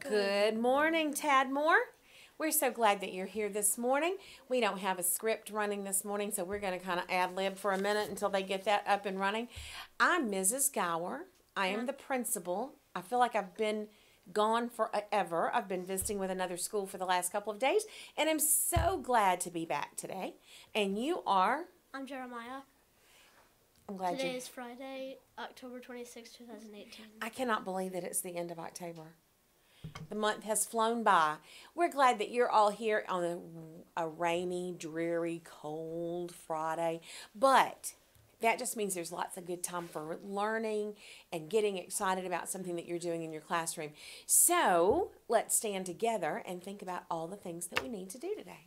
Good morning, Tadmore. We're so glad that you're here this morning. We don't have a script running this morning, so we're going to kind of ad-lib for a minute until they get that up and running. I'm Mrs. Gower. I am the principal. I feel like I've been gone forever. I've been visiting with another school for the last couple of days, and I'm so glad to be back today. And you are? I'm Jeremiah. I'm glad Today is Friday, October 26, 2018. I cannot believe that it's the end of October. The month has flown by. We're glad that you're all here on a rainy, dreary, cold Friday. But that just means there's lots of good time for learning and getting excited about something that you're doing in your classroom. So let's stand together and think about all the things that we need to do today.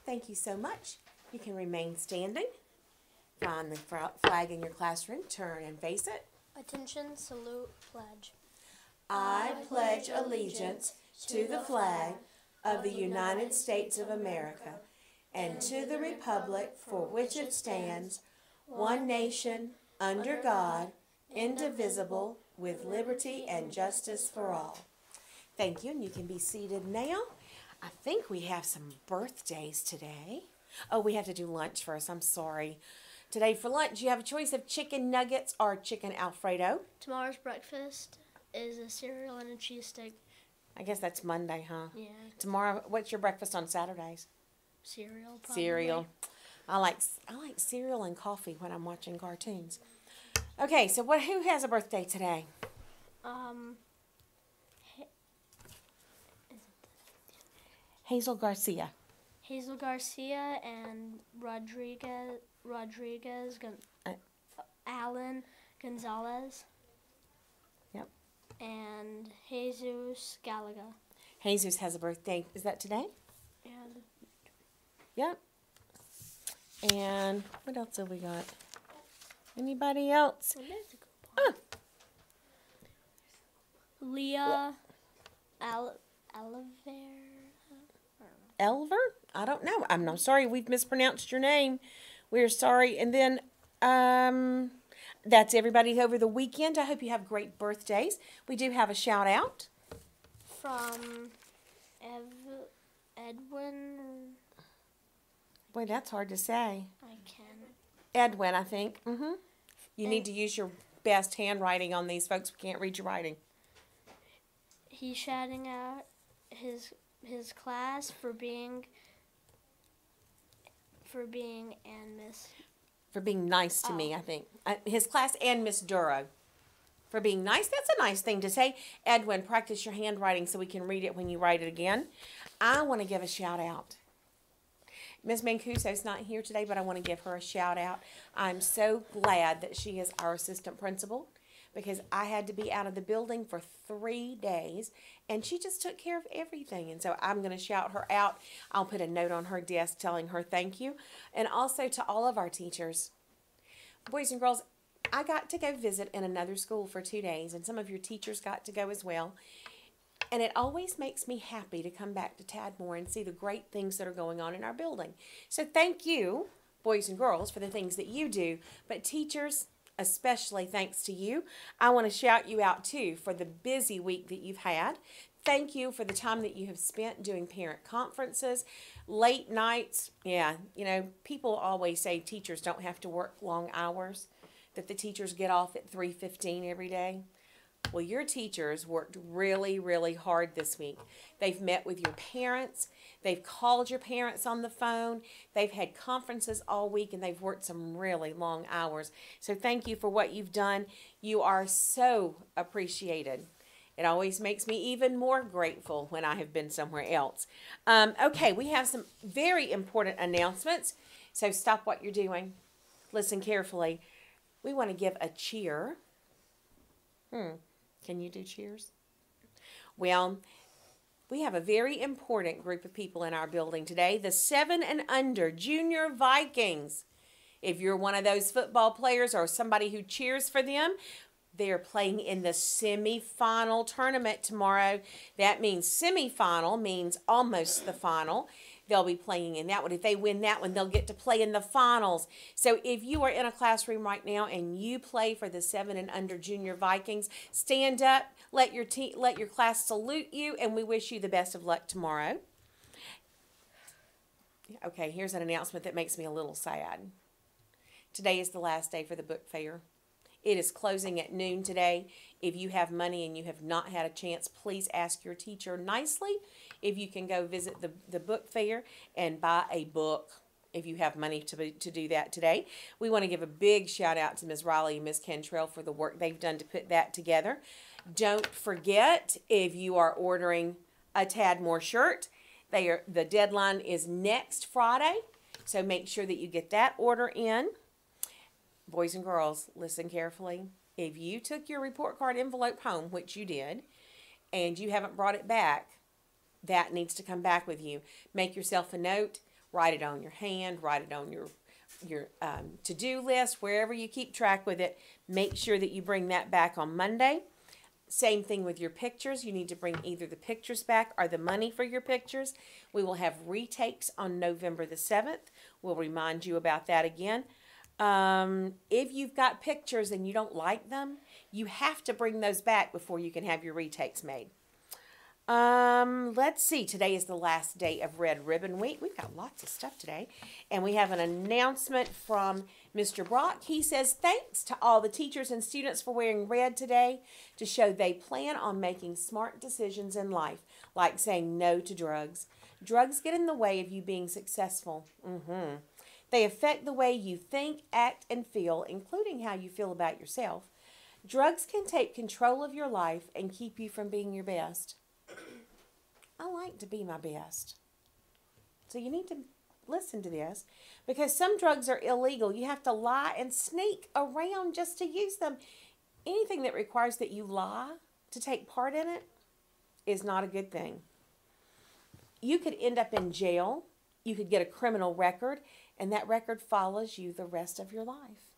Thank you so much. You can remain standing. Find the flag in your classroom. Turn and face it. Attention, salute, pledge. I pledge allegiance to the flag of the United States of America and to the republic for which it stands, one nation, under God, indivisible, with liberty and justice for all. Thank you, and you can be seated now. I think we have some birthdays today. Oh, we have to do lunch first. I'm sorry. Today for lunch, you have a choice of chicken nuggets or chicken Alfredo. Tomorrow's breakfast is a cereal and a cheese steak. I guess that's Monday, huh? Yeah. Tomorrow, what's your breakfast on Saturdays? Cereal, probably. Cereal. I like cereal and coffee when I'm watching cartoons. Okay, so who has a birthday today? Hazel Garcia. Hazel Garcia and Alan Gonzalez. Yep. And Jesus Gallagher. Jesus has a birthday. Is that today? And Yep. And what else have we got? Anybody else? Leah Oliver. Elver? I don't know. I'm sorry we've mispronounced your name. We're sorry. And then that's everybody over the weekend. I hope you have great birthdays. We do have a shout out. From Edwin. Boy, that's hard to say. I can. Edwin, I think. You need to use your best handwriting on these folks. We can't read your writing. He's shouting out his class for being nice to me, I think. His class and Miss Duro. For being nice. That's a nice thing to say. Edwin, practice your handwriting so we can read it when you write it again. I want to give a shout out. Ms. Mancuso's not here today, but I want to give her a shout out. I'm so glad that she is our assistant principal, because I had to be out of the building for 3 days, and she just took care of everything. And so I'm going to shout her out. I'll put a note on her desk telling her thank you. And also to all of our teachers. Boys and girls, I got to go visit in another school for 2 days, and some of your teachers got to go as well. And it always makes me happy to come back to Tadmore and see the great things that are going on in our building. So thank you, boys and girls, for the things that you do. But teachers, especially thanks to you. I want to shout you out too for the busy week that you've had. Thank you for the time that you have spent doing parent conferences, late nights. Yeah, you know, people always say teachers don't have to work long hours, that the teachers get off at 3:15 every day. Well, your teachers worked really, really hard this week. They've met with your parents. They've called your parents on the phone. They've had conferences all week, and they've worked some really long hours. So thank you for what you've done. You are so appreciated. It always makes me even more grateful when I have been somewhere else. Okay, we have some very important announcements. So stop what you're doing. Listen carefully. We want to give a cheer. Can you do cheers? Well, We have a very important group of people in our building today, the 7 and under Junior Vikings. If you're one of those football players or somebody who cheers for them, they are playing in the semifinal tournament tomorrow. That means semifinal means almost the final. They'll be playing in that one. If they win that one, they'll get to play in the finals. So if you are in a classroom right now and you play for the 7 and under Junior Vikings, stand up, let your class salute you, and we wish you the best of luck tomorrow. Okay, here's an announcement that makes me a little sad. Today is the last day for the book fair. It is closing at noon today. If you have money and you have not had a chance, please ask your teacher nicely if you can go visit the book fair and buy a book if you have money to do that today. We want to give a big shout out to Ms. Riley and Ms. Cantrell for the work they've done to put that together. Don't forget, if you are ordering a Tad Moore shirt, the deadline is next Friday, so make sure that you get that order in. Boys and girls, listen carefully. If you took your report card envelope home, which you did, and you haven't brought it back, that needs to come back with you. Make yourself a note, write it on your hand, write it on your to-do list, wherever you keep track with it. Make sure that you bring that back on Monday. Same thing with your pictures. You need to bring either the pictures back or the money for your pictures. We will have retakes on November the 7th. We'll remind you about that again. If you've got pictures and you don't like them, you have to bring those back before you can have your retakes made. Let's see. Today is the last day of Red Ribbon Week. We've got lots of stuff today. And we have an announcement from Mr. Brock. He says, thanks to all the teachers and students for wearing red today to show they plan on making smart decisions in life, like saying no to drugs. Drugs get in the way of you being successful. They affect the way you think, act, and feel, including how you feel about yourself. Drugs can take control of your life and keep you from being your best. I like to be my best. So you need to listen to this, because some drugs are illegal. You have to lie and sneak around just to use them. Anything that requires that you lie to take part in it is not a good thing. You could end up in jail. You could get a criminal record, and that record follows you the rest of your life.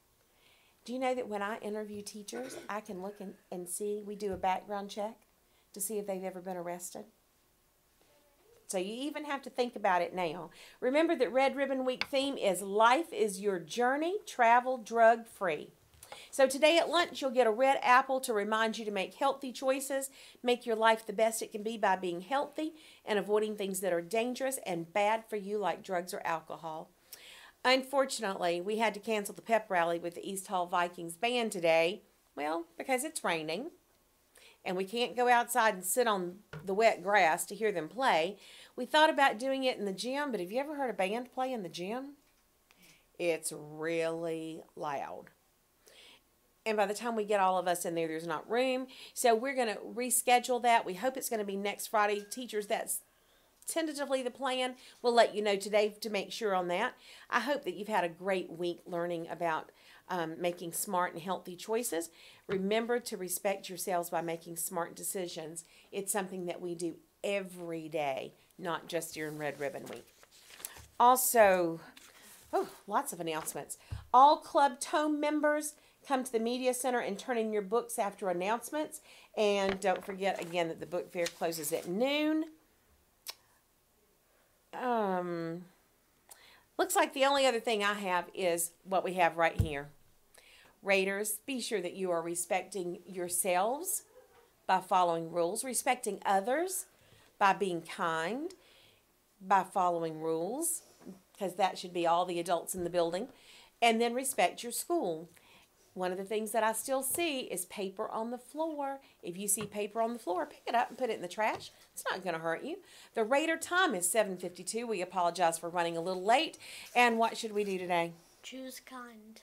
Do you know that when I interview teachers, I can look and see, we do a background check to see if they've ever been arrested? So you even have to think about it now. Remember that Red Ribbon Week theme is Life is Your Journey, Travel Drug-Free. So today at lunch, you'll get a red apple to remind you to make healthy choices. Make your life the best it can be by being healthy and avoiding things that are dangerous and bad for you, like drugs or alcohol. Unfortunately, we had to cancel the pep rally with the East Hall Vikings band today. Well, because it's raining and we can't go outside and sit on the wet grass to hear them play. We thought about doing it in the gym, but have you ever heard a band play in the gym? It's really loud. And by the time we get all of us in there, there's not room. So we're going to reschedule that. We hope it's going to be next Friday. Teachers, that's tentatively the plan. We'll let you know today to make sure on that. I hope that you've had a great week learning about making smart and healthy choices. Remember to respect yourselves by making smart decisions. It's something that we do every day, not just during Red Ribbon Week. Also, lots of announcements. All Club Tome members, come to the Media Center and turn in your books after announcements. And don't forget, again, that the book fair closes at noon. Looks like the only other thing I have is what we have right here. Raiders, be sure that you are respecting yourselves by following rules, respecting others by being kind, by following rules, because that should be all the adults in the building, and then respect your school. One of the things that I still see is paper on the floor. If you see paper on the floor, pick it up and put it in the trash. It's not going to hurt you. The Raider time is 7:52. We apologize for running a little late. And what should we do today? Choose kind.